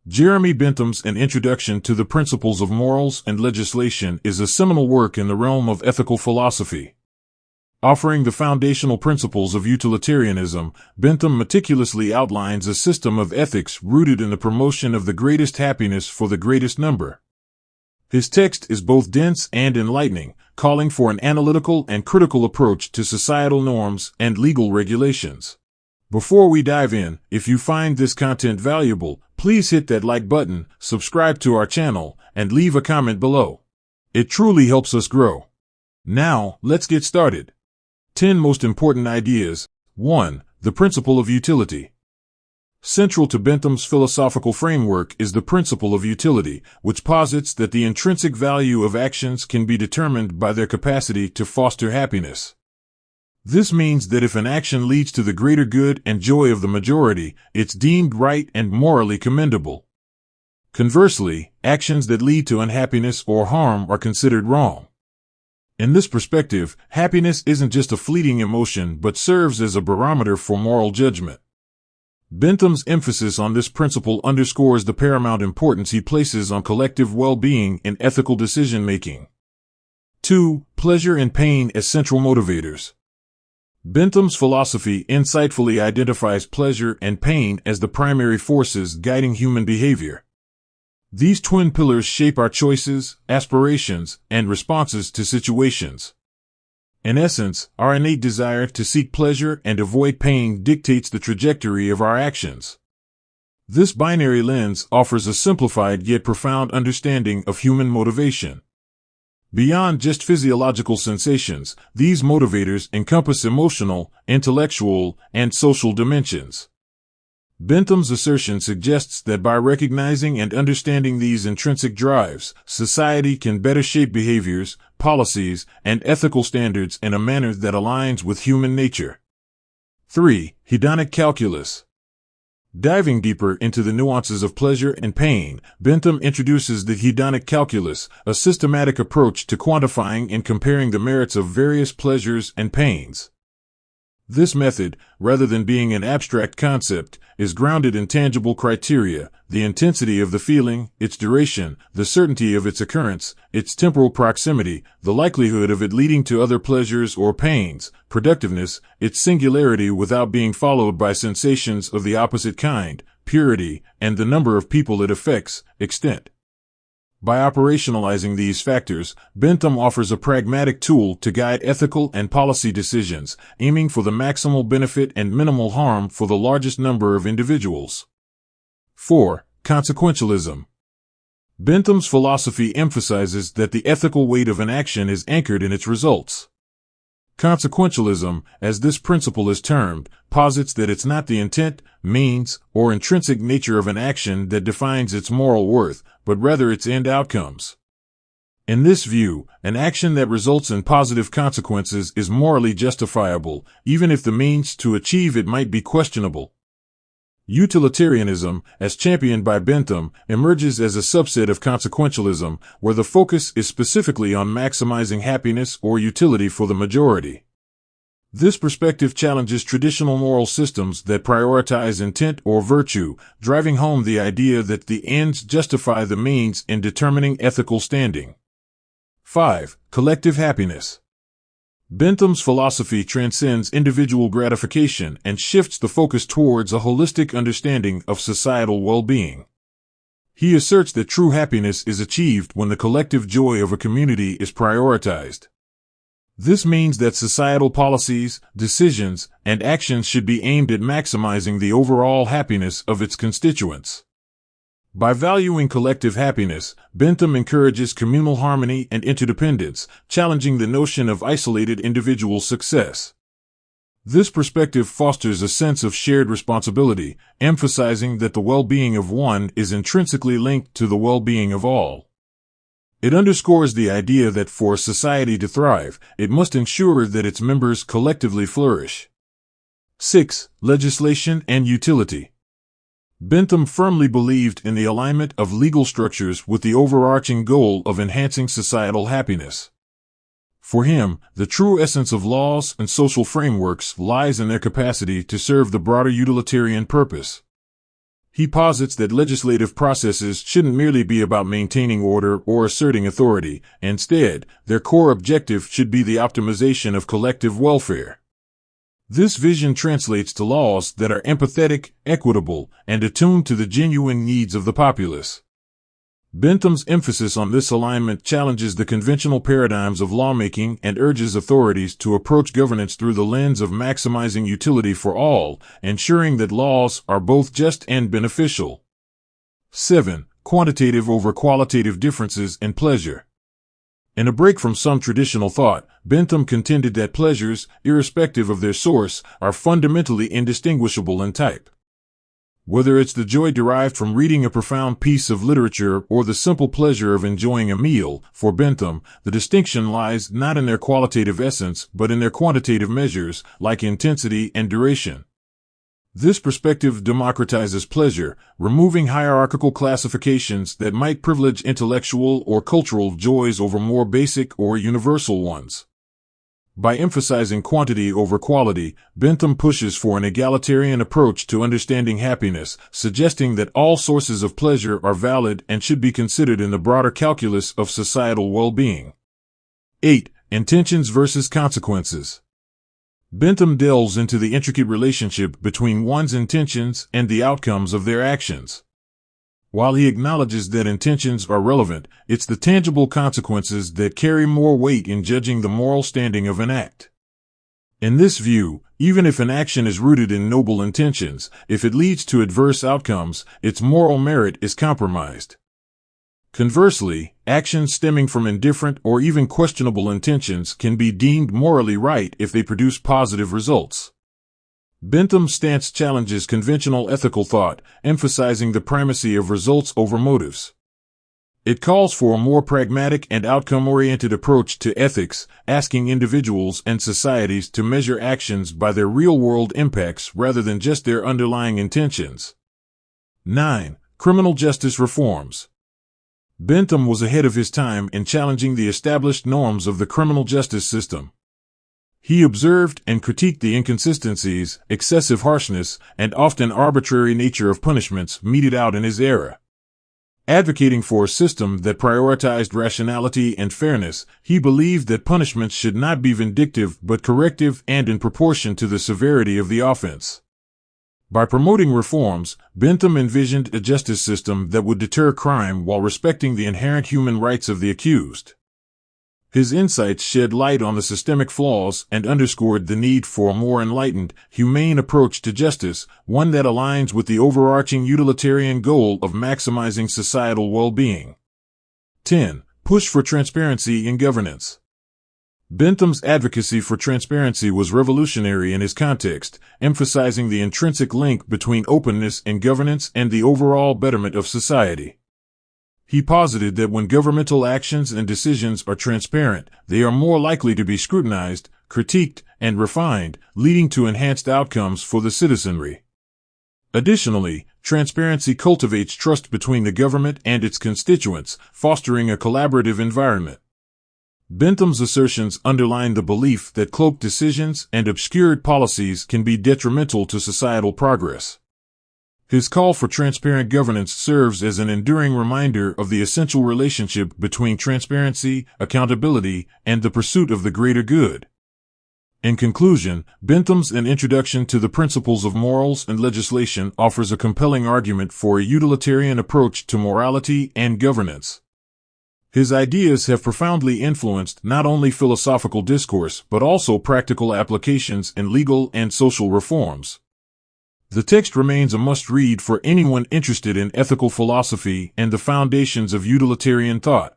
Jeremy Bentham's An Introduction to the Principles of Morals and Legislation is a seminal work in the realm of ethical philosophy. Offering the foundational principles of utilitarianism, Bentham meticulously outlines a system of ethics rooted in the promotion of the greatest happiness for the greatest number. His text is both dense and enlightening, calling for an analytical and critical approach to societal norms and legal regulations. Before we dive in, if you find this content valuable, please hit that like button, subscribe to our channel, and leave a comment below. It truly helps us grow. Now, let's get started. 10 most important ideas. 1. The principle of utility. Central to Bentham's philosophical framework is the principle of utility, which posits that the intrinsic value of actions can be determined by their capacity to foster happiness. This means that if an action leads to the greater good and joy of the majority, it's deemed right and morally commendable. Conversely, actions that lead to unhappiness or harm are considered wrong. In this perspective, happiness isn't just a fleeting emotion but serves as a barometer for moral judgment. Bentham's emphasis on this principle underscores the paramount importance he places on collective well-being in ethical decision-making. 2. Pleasure and pain as central motivators. Bentham's philosophy insightfully identifies pleasure and pain as the primary forces guiding human behavior. These twin pillars shape our choices, aspirations, and responses to situations. In essence, our innate desire to seek pleasure and avoid pain dictates the trajectory of our actions. This binary lens offers a simplified yet profound understanding of human motivation. Beyond just physiological sensations, these motivators encompass emotional, intellectual, and social dimensions. Bentham's assertion suggests that by recognizing and understanding these intrinsic drives, society can better shape behaviors, policies, and ethical standards in a manner that aligns with human nature. 3. Hedonic calculus. Diving deeper into the nuances of pleasure and pain, Bentham introduces the hedonic calculus, a systematic approach to quantifying and comparing the merits of various pleasures and pains. This method, rather than being an abstract concept, is grounded in tangible criteria: the intensity of the feeling, its duration, the certainty of its occurrence, its temporal proximity, the likelihood of it leading to other pleasures or pains, productiveness, its singularity without being followed by sensations of the opposite kind, purity, and the number of people it affects, extent. By operationalizing these factors, Bentham offers a pragmatic tool to guide ethical and policy decisions, aiming for the maximal benefit and minimal harm for the largest number of individuals. 4. Consequentialism. Bentham's philosophy emphasizes that the ethical weight of an action is anchored in its results. Consequentialism, as this principle is termed, posits that it's not the intent, means, or intrinsic nature of an action that defines its moral worth, but rather its end outcomes. In this view, an action that results in positive consequences is morally justifiable, even if the means to achieve it might be questionable. Utilitarianism, as championed by Bentham, emerges as a subset of consequentialism, where the focus is specifically on maximizing happiness or utility for the majority. This perspective challenges traditional moral systems that prioritize intent or virtue, driving home the idea that the ends justify the means in determining ethical standing. 5. Collective happiness. Bentham's philosophy transcends individual gratification and shifts the focus towards a holistic understanding of societal well-being. He asserts that true happiness is achieved when the collective joy of a community is prioritized. This means that societal policies, decisions, and actions should be aimed at maximizing the overall happiness of its constituents. By valuing collective happiness, Bentham encourages communal harmony and interdependence, challenging the notion of isolated individual success. This perspective fosters a sense of shared responsibility, emphasizing that the well-being of one is intrinsically linked to the well-being of all. It underscores the idea that for a society to thrive, it must ensure that its members collectively flourish. 6. Legislation and utility. Bentham firmly believed in the alignment of legal structures with the overarching goal of enhancing societal happiness. For him, the true essence of laws and social frameworks lies in their capacity to serve the broader utilitarian purpose. He posits that legislative processes shouldn't merely be about maintaining order or asserting authority. Instead, their core objective should be the optimization of collective welfare. This vision translates to laws that are empathetic, equitable, and attuned to the genuine needs of the populace. Bentham's emphasis on this alignment challenges the conventional paradigms of lawmaking and urges authorities to approach governance through the lens of maximizing utility for all, ensuring that laws are both just and beneficial. 7. Quantitative over qualitative differences in pleasure. In a break from some traditional thought, Bentham contended that pleasures, irrespective of their source, are fundamentally indistinguishable in type. Whether it's the joy derived from reading a profound piece of literature or the simple pleasure of enjoying a meal, for Bentham, the distinction lies not in their qualitative essence but in their quantitative measures, like intensity and duration. This perspective democratizes pleasure, removing hierarchical classifications that might privilege intellectual or cultural joys over more basic or universal ones. By emphasizing quantity over quality, Bentham pushes for an egalitarian approach to understanding happiness, suggesting that all sources of pleasure are valid and should be considered in the broader calculus of societal well-being. 8. Intentions versus consequences. Bentham delves into the intricate relationship between one's intentions and the outcomes of their actions. While he acknowledges that intentions are relevant, it's the tangible consequences that carry more weight in judging the moral standing of an act. In this view, even if an action is rooted in noble intentions, if it leads to adverse outcomes, its moral merit is compromised. Conversely, actions stemming from indifferent or even questionable intentions can be deemed morally right if they produce positive results. Bentham's stance challenges conventional ethical thought, emphasizing the primacy of results over motives. It calls for a more pragmatic and outcome-oriented approach to ethics, asking individuals and societies to measure actions by their real-world impacts rather than just their underlying intentions. 9. Criminal justice reforms. Bentham was ahead of his time in challenging the established norms of the criminal justice system. He observed and critiqued the inconsistencies, excessive harshness, and often arbitrary nature of punishments meted out in his era. Advocating for a system that prioritized rationality and fairness, he believed that punishments should not be vindictive but corrective and in proportion to the severity of the offense. By promoting reforms, Bentham envisioned a justice system that would deter crime while respecting the inherent human rights of the accused. His insights shed light on the systemic flaws and underscored the need for a more enlightened, humane approach to justice, one that aligns with the overarching utilitarian goal of maximizing societal well-being. 10. Push for transparency in governance. Bentham's advocacy for transparency was revolutionary in his context, emphasizing the intrinsic link between openness in governance and the overall betterment of society. He posited that when governmental actions and decisions are transparent, they are more likely to be scrutinized, critiqued, and refined, leading to enhanced outcomes for the citizenry. Additionally, transparency cultivates trust between the government and its constituents, fostering a collaborative environment. Bentham's assertions underline the belief that cloaked decisions and obscured policies can be detrimental to societal progress. His call for transparent governance serves as an enduring reminder of the essential relationship between transparency, accountability, and the pursuit of the greater good. In conclusion, Bentham's An Introduction to the Principles of Morals and Legislation offers a compelling argument for a utilitarian approach to morality and governance. His ideas have profoundly influenced not only philosophical discourse but also practical applications in legal and social reforms. The text remains a must-read for anyone interested in ethical philosophy and the foundations of utilitarian thought.